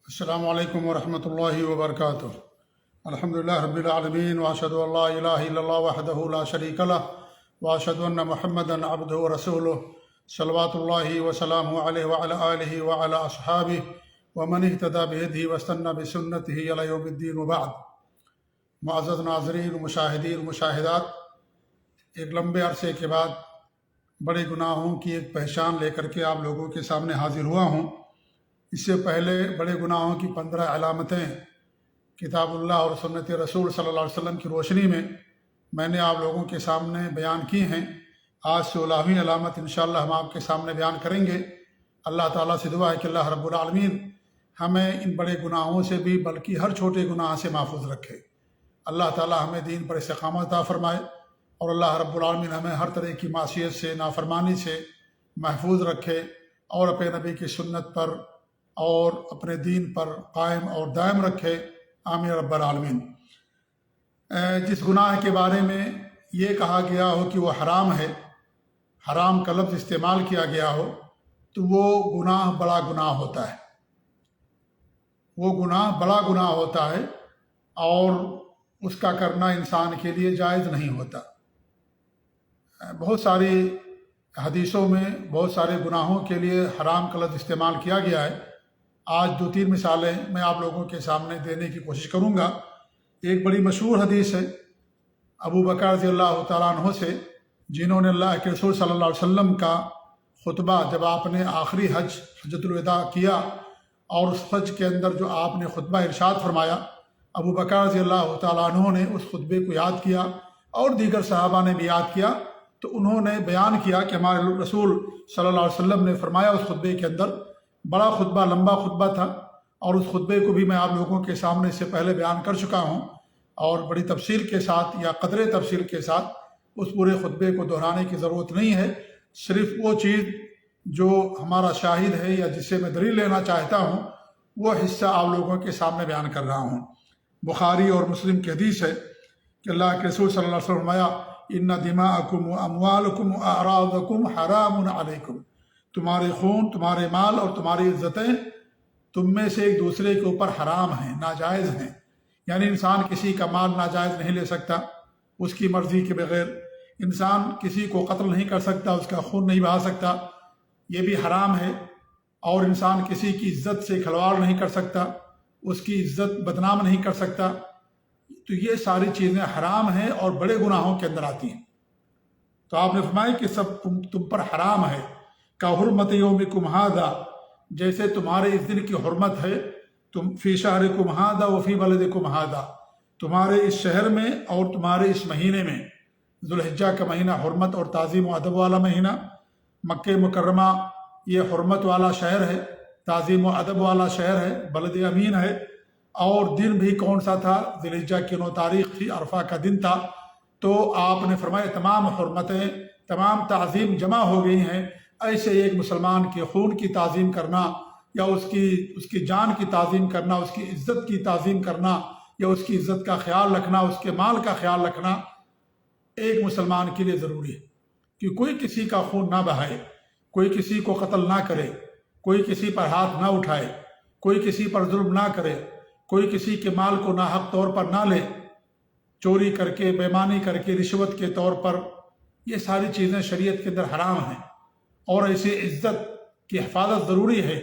السلام علیکم ورحمۃ اللہ وبرکاتہ۔ الحمدللہ رب العالمین واشہد ان لا الہ الا اللہ وحدہ لا شریک لہ واشہد ان محمدا عبدہ ورسولہ صلوات اللہ وسلامہ علیہ وعلی آلہ وعلی اصحابہ ومن اہتدی بہدیہ واستنى بسنتہ الی یوم الدین وبعد۔ معزز ناظرین، مشاہدین، مشاہدات، ایک لمبے عرصے کے بعد بڑے گناہوں کی ایک پہچان لے کر کے آپ لوگوں کے سامنے حاضر ہوا ہوں۔ اس سے پہلے بڑے گناہوں کی 15 علامتیں کتاب اللہ اور سنت رسول صلی اللہ علیہ وسلم کی روشنی میں نے آپ لوگوں کے سامنے بیان کی ہیں۔ آج سے 16ویں علامت انشاءاللہ ہم آپ کے سامنے بیان کریں گے۔ اللہ تعالیٰ سے دعا ہے کہ اللہ رب العالمین ہمیں ان بڑے گناہوں سے بھی بلکہ ہر چھوٹے گناہ سے محفوظ رکھے۔ اللہ تعالیٰ ہمیں دین پر استقامت عطا فرمائے، اور اللہ رب العالمین ہمیں ہر طرح کی معصیت سے، نافرمانی سے محفوظ رکھے، اور اپنے نبی کی سنت پر اور اپنے دین پر قائم اور دائم رکھے، آمین رب العالمین۔ جس گناہ کے بارے میں یہ کہا گیا ہو کہ وہ حرام ہے، حرام کا لفظ استعمال کیا گیا ہو، تو وہ گناہ بڑا گناہ ہوتا ہے، وہ گناہ بڑا گناہ ہوتا ہے، اور اس کا کرنا انسان کے لیے جائز نہیں ہوتا۔ بہت ساری حدیثوں میں بہت سارے گناہوں کے لیے حرام کا لفظ استعمال کیا گیا ہے۔ آج 2-3 مثالیں میں آپ لوگوں کے سامنے دینے کی کوشش کروں گا۔ ایک بڑی مشہور حدیث ہے ابو بکر رضی اللہ تعالیٰ عنہ سے، جنہوں نے اللہ کے رسول صلی اللہ علیہ وسلم کا خطبہ جب آپ نے آخری حجۃ الوداع کیا، اور اس حج کے اندر جو آپ نے خطبہ ارشاد فرمایا، ابو بکر رضی اللہ تعالیٰ عنہ نے اس خطبے کو یاد کیا، اور دیگر صحابہ نے بھی یاد کیا۔ تو انہوں نے بیان کیا کہ ہمارے رسول صلی اللہ علیہ وسلم نے فرمایا اس خطبے کے اندر، بڑا خطبہ، لمبا خطبہ تھا، اور اس خطبے کو بھی میں آپ لوگوں کے سامنے سے پہلے بیان کر چکا ہوں، اور بڑی تفصیل کے ساتھ یا قدر تفصیل کے ساتھ اس پورے خطبے کو دہرانے کی ضرورت نہیں ہے۔ صرف وہ چیز جو ہمارا شاہد ہے یا جس سے میں دلیل لینا چاہتا ہوں، وہ حصہ آپ لوگوں کے سامنے بیان کر رہا ہوں۔ بخاری اور مسلم کی حدیث ہے کہ اللہ کے رسول صلی اللہ علیہ وسلم نے فرمایا، ان دماءکم واموالکم واعراضکم حرام علیکم، تمہارے خون، تمہارے مال اور تمہاری عزتیں تم میں سے ایک دوسرے کے اوپر حرام ہیں، ناجائز ہیں۔ یعنی انسان کسی کا مال ناجائز نہیں لے سکتا اس کی مرضی کے بغیر، انسان کسی کو قتل نہیں کر سکتا، اس کا خون نہیں بہا سکتا، یہ بھی حرام ہے۔ اور انسان کسی کی عزت سے کھلواڑ نہیں کر سکتا، اس کی عزت بدنام نہیں کر سکتا۔ تو یہ ساری چیزیں حرام ہیں اور بڑے گناہوں کے اندر آتی ہیں۔ تو آپ نے فرمایا کہ سب تم پر حرام ہے، کا حرمت یومکم ھذا، جیسے تمہارے اس دن کی حرمت ہے، تم فی شہرکم ھذا وفی بلدکم ھذا، تمہارے اس شہر میں اور تمہارے اس مہینے میں۔ ذوالحجہ کا مہینہ حرمت اور تعظیم و ادب والا مہینہ، مکہ مکرمہ یہ حرمت والا شہر ہے، تعظیم و ادب والا شہر ہے، بلد امین ہے۔ اور دن بھی کون سا تھا؟ ذوالحجہ کی 9 تاریخ تھی، عرفہ کا دن تھا۔ تو آپ نے فرمایا تمام حرمتیں، تمام تعظیم جمع ہو گئی ہیں۔ ایسے ایک مسلمان کے خون کی تعظیم کرنا، یا اس کی جان کی تعظیم کرنا، اس کی عزت کی تعظیم کرنا، یا اس کی عزت کا خیال رکھنا، اس کے مال کا خیال رکھنا ایک مسلمان کے لیے ضروری ہے، کہ کوئی کسی کا خون نہ بہائے، کوئی کسی کو قتل نہ کرے، کوئی کسی پر ہاتھ نہ اٹھائے، کوئی کسی پر ظلم نہ کرے، کوئی کسی کے مال کو ناحق طور پر نہ لے، چوری کر کے، بے ایمانی کر کے، رشوت کے طور پر۔ یہ ساری چیزیں شریعت کے اندر حرام ہیں، اور ایسی عزت کی حفاظت ضروری ہے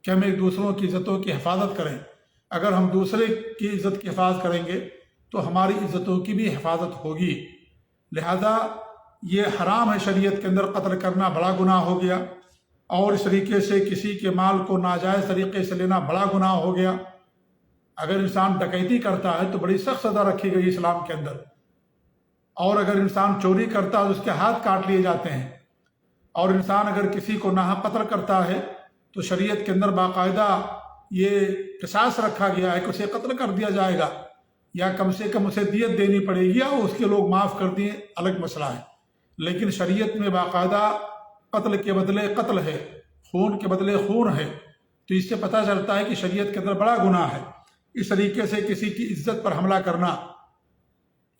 کہ ہم ایک دوسروں کی عزتوں کی حفاظت کریں۔ اگر ہم دوسرے کی عزت کی حفاظت کریں گے تو ہماری عزتوں کی بھی حفاظت ہوگی۔ لہذا یہ حرام ہے شریعت کے اندر، قتل کرنا بڑا گناہ ہو گیا، اور اس طریقے سے کسی کے مال کو ناجائز طریقے سے لینا بڑا گناہ ہو گیا۔ اگر انسان ڈکیتی کرتا ہے تو بڑی سخت سزا رکھی گئی اسلام کے اندر، اور اگر انسان چوری کرتا ہے تو اس کے ہاتھ کاٹ لیے جاتے ہیں، اور انسان اگر کسی کو ناحق قتل کرتا ہے تو شریعت کے اندر باقاعدہ یہ قصاص رکھا گیا ہے کہ اسے قتل کر دیا جائے گا، یا کم سے کم اسے دیت دینی پڑے گی، یا اس کے لوگ معاف کر دیں، الگ مسئلہ ہے۔ لیکن شریعت میں باقاعدہ قتل کے بدلے قتل ہے، خون کے بدلے خون ہے۔ تو اس سے پتہ چلتا ہے کہ شریعت کے اندر بڑا گناہ ہے۔ اس طریقے سے کسی کی عزت پر حملہ کرنا،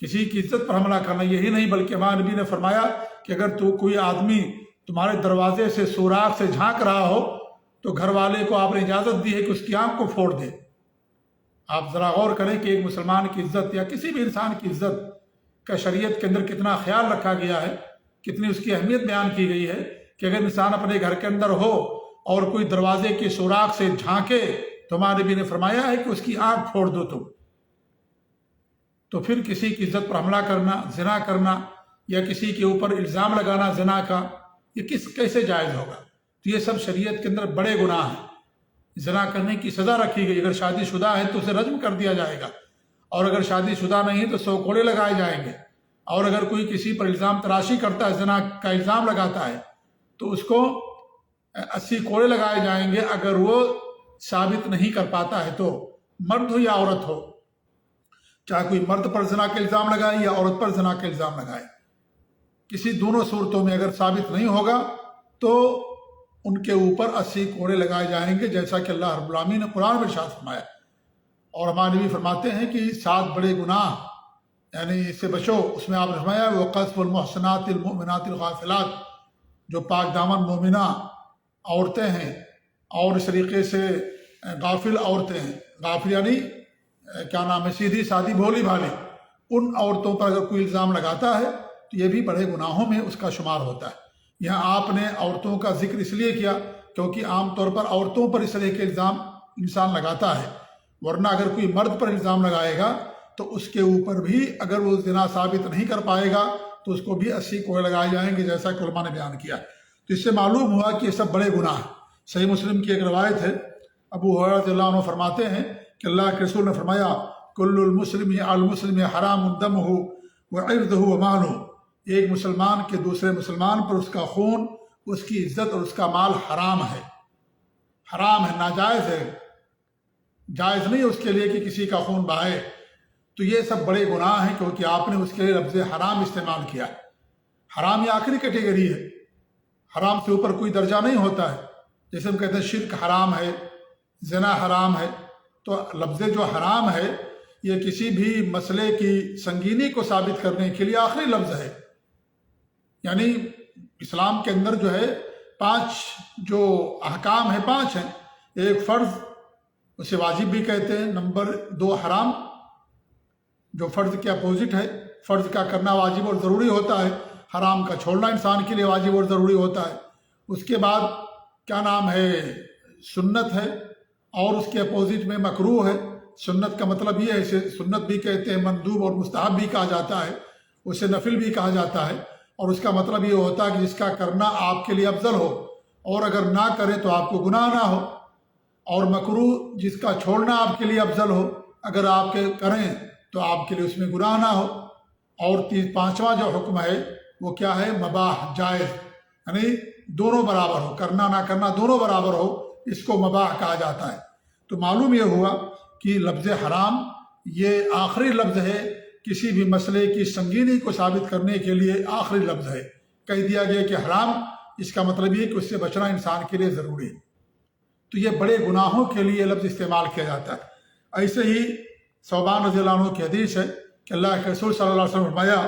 کسی کی عزت پر حملہ کرنا، یہی نہیں بلکہ ہمارے نبی نے فرمایا کہ اگر کوئی آدمی تمہارے دروازے سے سوراخ سے جھانک رہا ہو تو گھر والے کو آپ نے اجازت دی ہے کہ اس کی آنکھ کو پھوڑ دے۔ آپ ذرا غور کریں کہ ایک مسلمان کی عزت یا کسی بھی انسان کی عزت کا شریعت کے اندر کتنا خیال رکھا گیا ہے، کتنی اس کی اہمیت بیان کی گئی ہے کہ اگر انسان اپنے گھر کے اندر ہو اور کوئی دروازے کے سوراخ سے جھانکے تو ہمارے نبی نے فرمایا ہے کہ اس کی آنکھ پھوڑ دو تم۔ تو پھر کسی کی عزت پر حملہ کرنا، زنا کرنا یا کسی کے اوپر الزام لگانا زنا کا، یہ کیسے جائز ہوگا؟ تو یہ سب شریعت کے اندر بڑے گناہ ہیں۔ زنا کرنے کی سزا رکھی گئی، اگر شادی شدہ ہے تو اسے رجم کر دیا جائے گا، اور اگر شادی شدہ نہیں تو 100 کوڑے لگائے جائیں گے، اور اگر کوئی کسی پر الزام تراشی کرتا ہے، زنا کا الزام لگاتا ہے تو اس کو 80 کوڑے لگائے جائیں گے اگر وہ ثابت نہیں کر پاتا ہے تو، مرد ہو یا عورت ہو، چاہے کوئی مرد پر زنا کا الزام لگائے یا عورت پر زنا کا الزام لگائے، کسی دونوں صورتوں میں اگر ثابت نہیں ہوگا تو ان کے اوپر 80 کوڑے لگائے جائیں گے، جیسا کہ اللہ رب العالمین نے قرآن میں ارشاد فرمایا۔ اور ہمارے نبی فرماتے ہیں کہ 7 بڑے گناہ یعنی اس سے بچو، اس میں آپ نے فرمایا وہ قذف المحصنات المؤمنات الغافلات، جو پاک دامن مومنہ عورتیں ہیں اور اس طریقے سے غافل عورتیں ہیں، غافل یعنی کیا نام ہے، سیدھی سادھی بھولی بھالی، ان عورتوں پر اگر کوئی الزام لگاتا ہے تو یہ بھی بڑے گناہوں میں اس کا شمار ہوتا ہے۔ یہاں آپ نے عورتوں کا ذکر اس لیے کیا کیونکہ عام طور پر عورتوں پر اس طرح کے الزام انسان لگاتا ہے، ورنہ اگر کوئی مرد پر الزام لگائے گا تو اس کے اوپر بھی اگر وہ زنا ثابت نہیں کر پائے گا تو اس کو بھی 80 کوڑے لگائے جائیں گے، جیسا کہ علماء نے بیان کیا۔ تو اس سے معلوم ہوا کہ یہ سب بڑے گناہ ہیں۔ صحیح مسلم کی ایک روایت ہے، ابو ہریرہ رضی اللہ عنہ فرماتے ہیں کہ اللہ کے رسول نے فرمایا کل المسلم علی المسلم حرام دمہ وعرضہ ومالہ، ایک مسلمان کے دوسرے مسلمان پر اس کا خون، اس کی عزت اور اس کا مال حرام ہے، حرام ہے، ناجائز ہے، جائز نہیں ہے اس کے لیے کہ کسی کا خون بہائے۔ تو یہ سب بڑے گناہ ہیں کیونکہ آپ نے اس کے لیے لفظ حرام استعمال کیا ہے۔ حرام یہ آخری کیٹیگری ہے، حرام سے اوپر کوئی درجہ نہیں ہوتا ہے، جیسے ہم کہتے ہیں شرک حرام ہے، زنا حرام ہے، تو لفظ جو حرام ہے یہ کسی بھی مسئلے کی سنگینی کو ثابت کرنے کے لیے آخری لفظ ہے۔ یعنی اسلام کے اندر جو ہے 5 جو احکام ہیں 5 ہیں، ایک فرض، اسے واجب بھی کہتے ہیں، نمبر 2 حرام جو فرض کے اپوزٹ ہے، فرض کا کرنا واجب اور ضروری ہوتا ہے، حرام کا چھوڑنا انسان کے لیے واجب اور ضروری ہوتا ہے۔ اس کے بعد کیا نام ہے، سنت ہے، اور اس کے اپوزٹ میں مکروہ ہے۔ سنت کا مطلب یہ ہے، اسے سنت بھی کہتے ہیں، مندوب اور مستحب بھی کہا جاتا ہے، اسے نفل بھی کہا جاتا ہے، اور اس کا مطلب یہ ہوتا ہے کہ جس کا کرنا آپ کے لیے افضل ہو اور اگر نہ کرے تو آپ کو گناہ نہ ہو، اور مکروہ جس کا چھوڑنا آپ کے لیے افضل ہو، اگر آپ کے کریں تو آپ کے لیے اس میں گناہ نہ ہو۔ اور 5واں جو حکم ہے وہ کیا ہے، مباح، جائز، یعنی دونوں برابر ہو، کرنا نہ کرنا دونوں برابر ہو، اس کو مباح کہا جاتا ہے۔ تو معلوم یہ ہوا کہ لفظ حرام یہ آخری لفظ ہے، کسی بھی مسئلے کی سنگینی کو ثابت کرنے کے لیے آخری لفظ ہے۔ کہہ دیا گیا کہ حرام، اس کا مطلب یہ کہ اس سے بچنا انسان کے لیے ضروری ہے۔ تو یہ بڑے گناہوں کے لیے لفظ استعمال کیا جاتا ہے۔ ایسے ہی ثوبان رضی اللہ عنہ کی حدیث ہے کہ اللہ کے رسول صلی اللہ علیہ وسلم نے فرمایا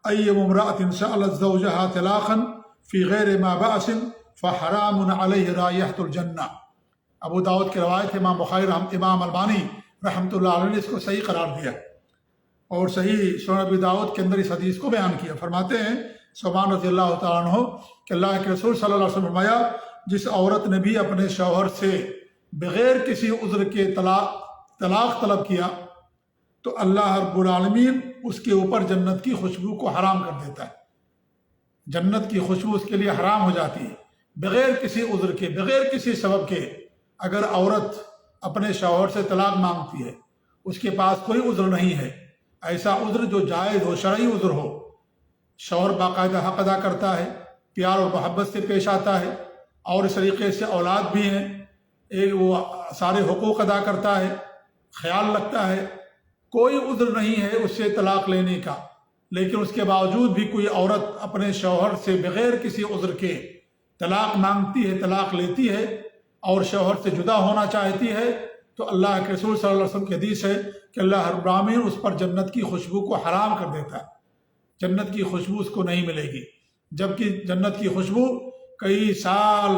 ایم امرأة سألت زوجها طلاقا فی غیر ما بأس فحرام علیہ رائحۃ الجنہ۔ ابو داؤد کی روایت ہے، امام بخاری امام البانی رحمۃ اللہ علیہ نے اس کو صحیح قرار دیا، اور صحیح سنن ابی داؤد کے اندر اس حدیث کو بیان کیا۔ فرماتے ہیں ثوبان رضی اللہ تعالیٰ عنہ کہ اللہ کے رسول صلی اللہ علیہ وسلم نے فرمایا جس عورت نے بھی اپنے شوہر سے بغیر کسی عذر کے طلاق طلب کیا تو اللہ رب العالمین اس کے اوپر جنت کی خوشبو کو حرام کر دیتا ہے۔ جنت کی خوشبو اس کے لیے حرام ہو جاتی ہے بغیر کسی عذر کے، بغیر کسی سبب کے۔ اگر عورت اپنے شوہر سے طلاق مانگتی ہے، اس کے پاس کوئی عذر نہیں ہے، ایسا عذر جو جائز ہو، شرعی عذر ہو، شوہر باقاعدہ حق ادا کرتا ہے، پیار اور محبت سے پیش آتا ہے، اور اس طریقے سے اولاد بھی ہیں، وہ سارے حقوق ادا کرتا ہے، خیال رکھتا ہے، کوئی عذر نہیں ہے اس سے طلاق لینے کا، لیکن اس کے باوجود بھی کوئی عورت اپنے شوہر سے بغیر کسی عذر کے طلاق مانگتی ہے، طلاق لیتی ہے اور شوہر سے جدا ہونا چاہتی ہے، تو اللہ کے رسول صلی اللہ علیہ وسلم کی حدیث ہے کہ اللہ رب العالمین اس پر جنت کی خوشبو کو حرام کر دیتا ہے، جنت کی خوشبو اس کو نہیں ملے گی، جبکہ جنت کی خوشبو کئی سال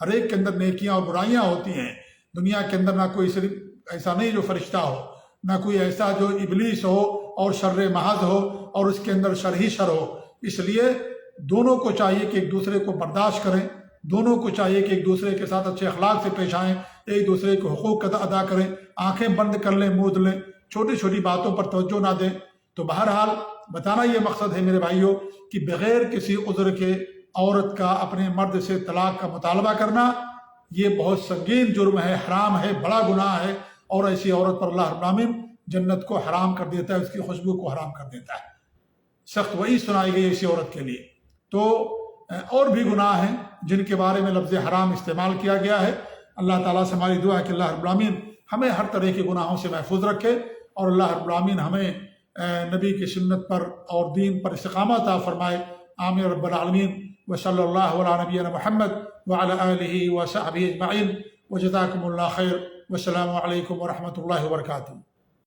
ہر ایک کے اندر نیکیاں اور برائیاں ہوتی ہیں۔ دنیا کے اندر نہ کوئی صرف ایسا نہیں جو فرشتہ ہو، نہ کوئی ایسا جو ابلیس ہو اور شر محض ہو اور اس کے اندر شر ہی شر ہو۔ اس لیے دونوں کو چاہیے کہ ایک دوسرے کو برداشت کریں، دونوں کو چاہیے کہ ایک دوسرے کے ساتھ اچھے اخلاق سے پیش آئیں، ایک دوسرے کو حقوق ادا کریں، آنکھیں بند کر لیں، موند لیں، چھوٹی چھوٹی باتوں پر توجہ نہ دیں۔ تو بہرحال بتانا یہ مقصد ہے میرے بھائیوں کہ بغیر کسی عذر کے عورت کا اپنے مرد سے طلاق کا مطالبہ کرنا یہ بہت سنگین جرم ہے، حرام ہے، بڑا گناہ ہے، اور ایسی عورت پر اللہ رب العالمین جنت کو حرام کر دیتا ہے، اس کی خوشبو کو حرام کر دیتا ہے۔ سخت وعید سنائی گئی ایسی عورت کے لیے۔ تو اور بھی گناہ ہیں جن کے بارے میں لفظ حرام استعمال کیا گیا ہے۔ اللہ تعالیٰ سے ہماری دعا ہے کہ اللہ رب العالمین ہمیں ہر طرح کے گناہوں سے محفوظ رکھے، اور اللہ رب العالمین ہمیں نبی کی سنت پر اور دین پر استقامت عطا فرمائے۔ آمین رب العالمین۔ وصلی اللہ علی نبینا محمد وعلی آلہ وصحبہ اجمعین، وجزاکم اللہ خیر، والسلام علیکم ورحمۃ اللہ وبرکاتہ۔